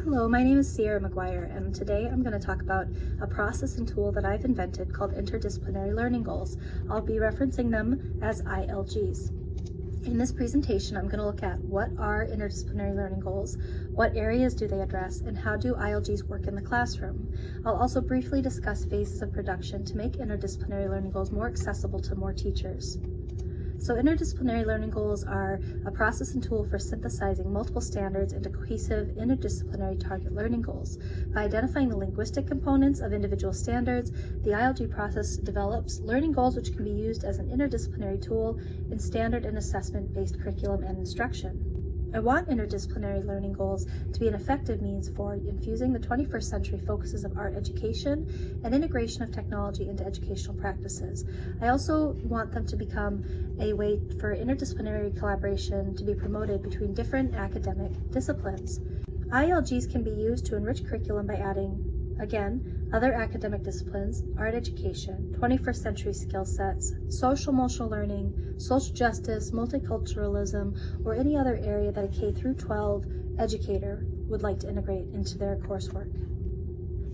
Hello, my name is Sierra McGuire, and today I'm going to talk about a process and tool that I've invented called Interdisciplinary Learning Goals. I'll be referencing them as ILGs. In this presentation, I'm going to look at what are interdisciplinary learning goals, what areas do they address, and how do ILGs work in the classroom. I'll also briefly discuss phases of production to make interdisciplinary learning goals more accessible to more teachers. So interdisciplinary learning goals are a process and tool for synthesizing multiple standards into cohesive interdisciplinary target learning goals. By identifying the linguistic components of individual standards, the ILG process develops learning goals which can be used as an interdisciplinary tool in standard and assessment-based curriculum and instruction. I want interdisciplinary learning goals to be an effective means for infusing the 21st century focuses of art education and integration of technology into educational practices. I also want them to become a way for interdisciplinary collaboration to be promoted between different academic disciplines. ILGs can be used to enrich curriculum by adding, again, other academic disciplines, art education, 21st century skill sets, social-emotional learning, social justice, multiculturalism, or any other area that a K-12 educator would like to integrate into their coursework.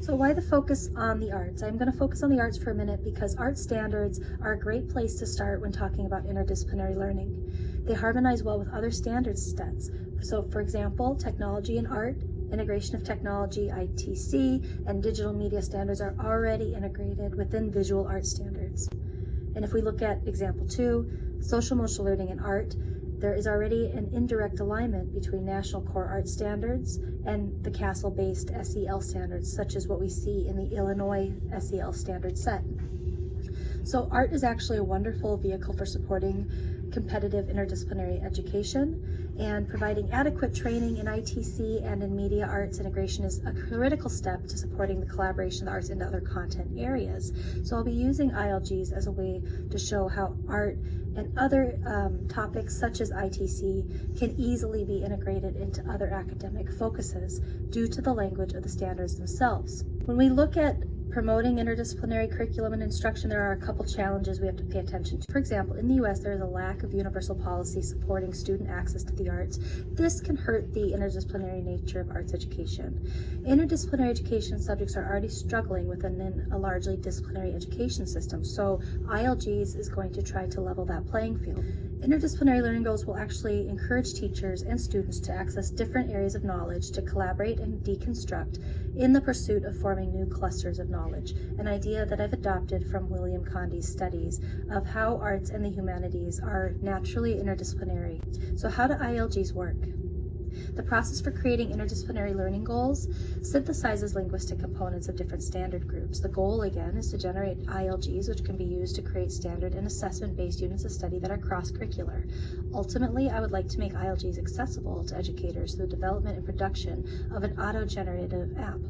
So why the focus on the arts? I'm going to focus on the arts for a minute because art standards are a great place to start when talking about interdisciplinary learning. They harmonize well with other standards sets. So for example, technology and art, integration of technology, ITC, and digital media standards are already integrated within visual art standards. And if we look at example 2, social-emotional learning and art, there is already an indirect alignment between national core art standards and the CASEL-based SEL standards, such as what we see in the Illinois SEL standard set. So art is actually a wonderful vehicle for supporting competitive interdisciplinary education, and providing adequate training in ITC and in media arts integration is a critical step to supporting the collaboration of the arts into other content areas. So I'll be using ILGs as a way to show how art and other topics such as ITC can easily be integrated into other academic focuses due to the language of the standards themselves. When we look at promoting interdisciplinary curriculum and instruction, there are a couple challenges we have to pay attention to. For example, in the US, there is a lack of universal policy supporting student access to the arts. This can hurt the interdisciplinary nature of arts education. Interdisciplinary education subjects are already struggling within a largely disciplinary education system, so ILGs is going to try to level that playing field. Interdisciplinary learning goals will actually encourage teachers and students to access different areas of knowledge to collaborate and deconstruct in the pursuit of forming new clusters of knowledge, an idea that I've adopted from William Condi's studies of how arts and the humanities are naturally interdisciplinary. So how do ILGs work? The process for creating interdisciplinary learning goals synthesizes linguistic components of different standard groups. The goal, again, is to generate ILGs, which can be used to create standard and assessment-based units of study that are cross-curricular. Ultimately, I would like to make ILGs accessible to educators through the development and production of an auto-generative app.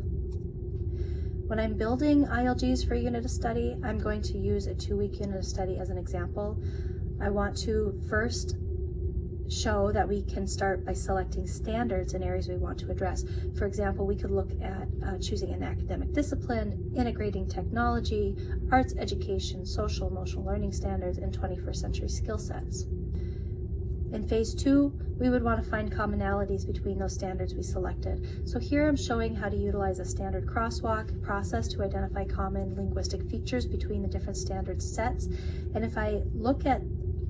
When I'm building ILGs for a unit of study, I'm going to use a 2-week unit of study as an example. I want to first show that we can start by selecting standards in areas we want to address. For example, we could look at choosing an academic discipline, integrating technology, arts education, social emotional learning standards, and 21st century skill sets. In phase 2, we would want to find commonalities between those standards we selected. So here I'm showing how to utilize a standard crosswalk process to identify common linguistic features between the different standard sets. And if I look at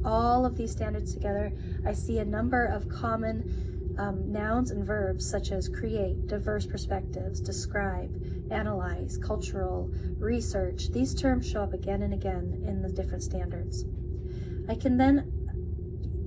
all of these standards together, I see a number of common nouns and verbs such as create, diverse perspectives, describe, analyze, cultural, research. These terms show up again and again in the different standards. I can then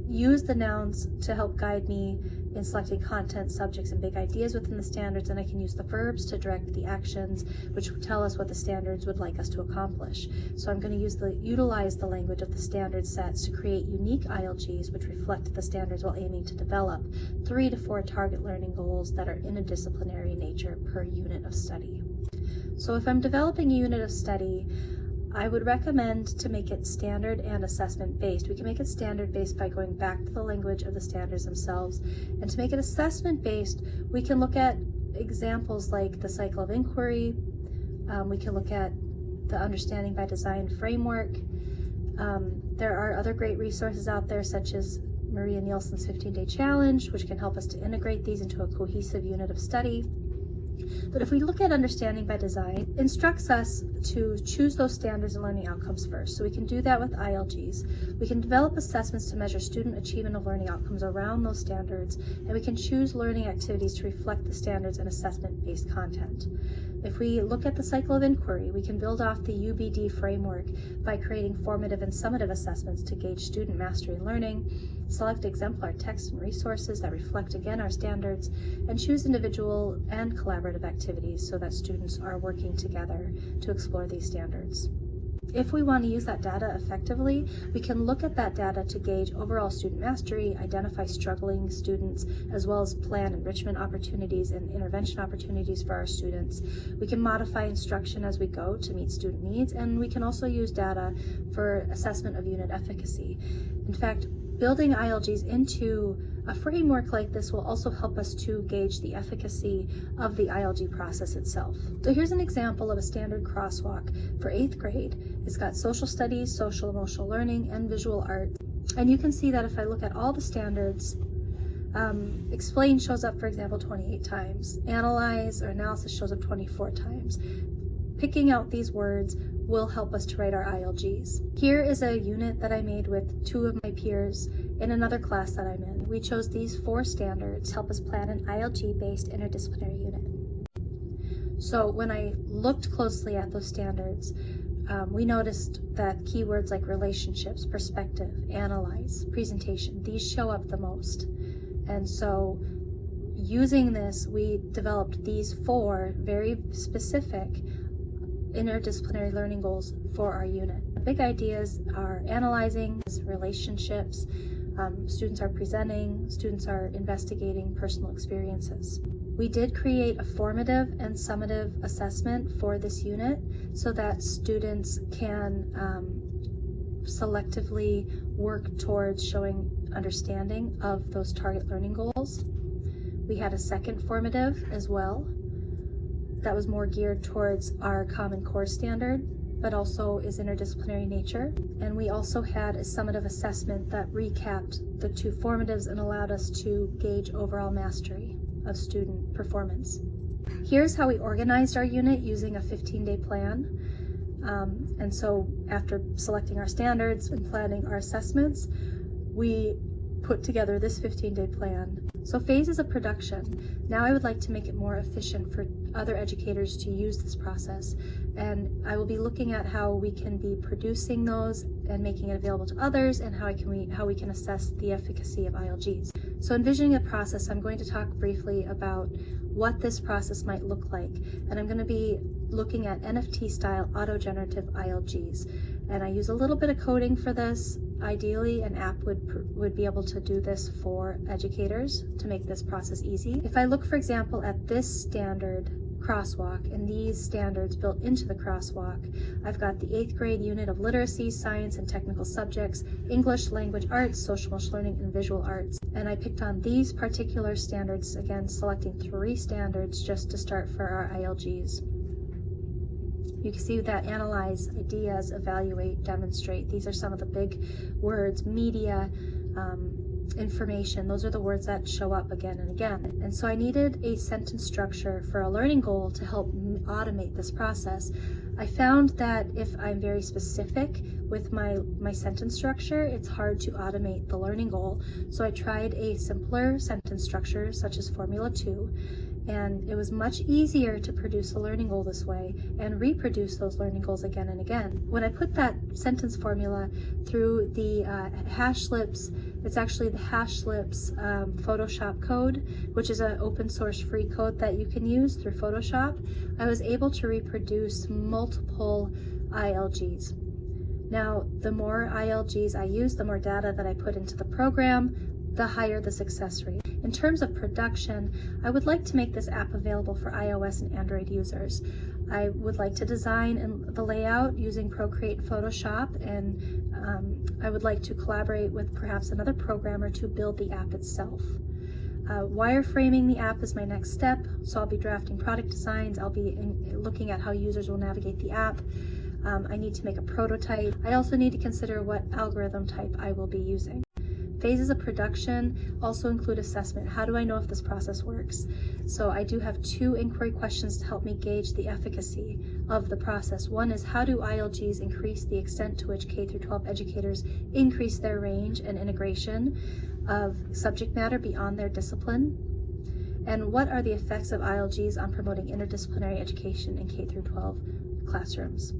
use the nouns to help guide me in selecting content, subjects, and big ideas within the standards, and I can use the verbs to direct the actions, which will tell us what the standards would like us to accomplish. So I'm going to utilize the language of the standard sets to create unique ILGs which reflect the standards while aiming to develop 3 to 4 target learning goals that are interdisciplinary in nature per unit of study. So if I'm developing a unit of study, I would recommend to make it standard and assessment based. We can make it standard based by going back to the language of the standards themselves. And to make it assessment based, we can look at examples like the cycle of inquiry. We can look at the understanding by design framework. There are other great resources out there such as Maria Nielsen's 15-Day Challenge, which can help us to integrate these into a cohesive unit of study. But if we look at understanding by design, it instructs us to choose those standards and learning outcomes first. So we can do that with ILGs. We can develop assessments to measure student achievement of learning outcomes around those standards, and we can choose learning activities to reflect the standards and assessment-based content. If we look at the cycle of inquiry, we can build off the UBD framework by creating formative and summative assessments to gauge student mastery and learning, select exemplar texts and resources that reflect again our standards, and choose individual and collaborative activities so that students are working together to explore these standards. If we want to use that data effectively, we can look at that data to gauge overall student mastery, identify struggling students, as well as plan enrichment opportunities and intervention opportunities for our students. We can modify instruction as we go to meet student needs, and we can also use data for assessment of unit efficacy. In fact, building ILGs into a framework like this will also help us to gauge the efficacy of the ILG process itself. So here's an example of a standard crosswalk for 8th grade. It's got social studies, social emotional learning, and visual arts. And you can see that if I look at all the standards, explain shows up, for example, 28 times. Analyze or analysis shows up 24 times. Picking out these words will help us to write our ILGs. Here is a unit that I made with 2 of my peers in another class that I'm in. We chose these 4 standards to help us plan an ILG-based interdisciplinary unit. So when I looked closely at those standards, we noticed that keywords like relationships, perspective, analyze, presentation, these show up the most. And so using this, we developed these 4 very specific interdisciplinary learning goals for our unit. The big ideas are analyzing, relationships, students are presenting, students are investigating personal experiences. We did create a formative and summative assessment for this unit so that students can selectively work towards showing understanding of those target learning goals. We had a second formative as well that was more geared towards our Common Core standard, but also is interdisciplinary nature. And we also had a summative assessment that recapped the 2 formatives and allowed us to gauge overall mastery of student performance. Here's how we organized our unit using a 15-day plan. And so after selecting our standards and planning our assessments, we put together this 15-day plan. So phases of production. Now I would like to make it more efficient for other educators to use this process. And I will be looking at how we can be producing those and making it available to others, and how we can assess the efficacy of ILGs. So envisioning a process, I'm going to talk briefly about what this process might look like. And I'm going to be looking at NFT-style auto-generative ILGs. And I use a little bit of coding for this. Ideally, an app would be able to do this for educators to make this process easy. If I look, for example, at this standard crosswalk and these standards built into the crosswalk, I've got the 8th grade unit of literacy, science, and technical subjects, English, language arts, social emotional learning, and visual arts. And I picked on these particular standards, again, selecting 3 standards just to start for our ILGs. You can see that analyze, ideas, evaluate, demonstrate. These are some of the big words, media, information. Those are the words that show up again and again. And so I needed a sentence structure for a learning goal to help automate this process. I found that if I'm very specific with my sentence structure, it's hard to automate the learning goal. So I tried a simpler sentence structure, such as Formula 2. And it was much easier to produce a learning goal this way and reproduce those learning goals again and again. When I put that sentence formula through the HashLips, it's actually the HashLips Photoshop code, which is an open source free code that you can use through Photoshop, I was able to reproduce multiple ILGs. Now, the more ILGs I use, the more data that I put into the program, the higher the success rate. In terms of production, I would like to make this app available for iOS and Android users. I would like to design the layout using Procreate and Photoshop, and I would like to collaborate with perhaps another programmer to build the app itself. Wireframing the app is my next step, so I'll be drafting product designs, I'll be looking at how users will navigate the app. I need to make a prototype. I also need to consider what algorithm type I will be using. Phases of production also include assessment. How do I know if this process works? So I do have 2 inquiry questions to help me gauge the efficacy of the process. One is, how do ILGs increase the extent to which K-12 educators increase their range and integration of subject matter beyond their discipline? And what are the effects of ILGs on promoting interdisciplinary education in K-12 classrooms?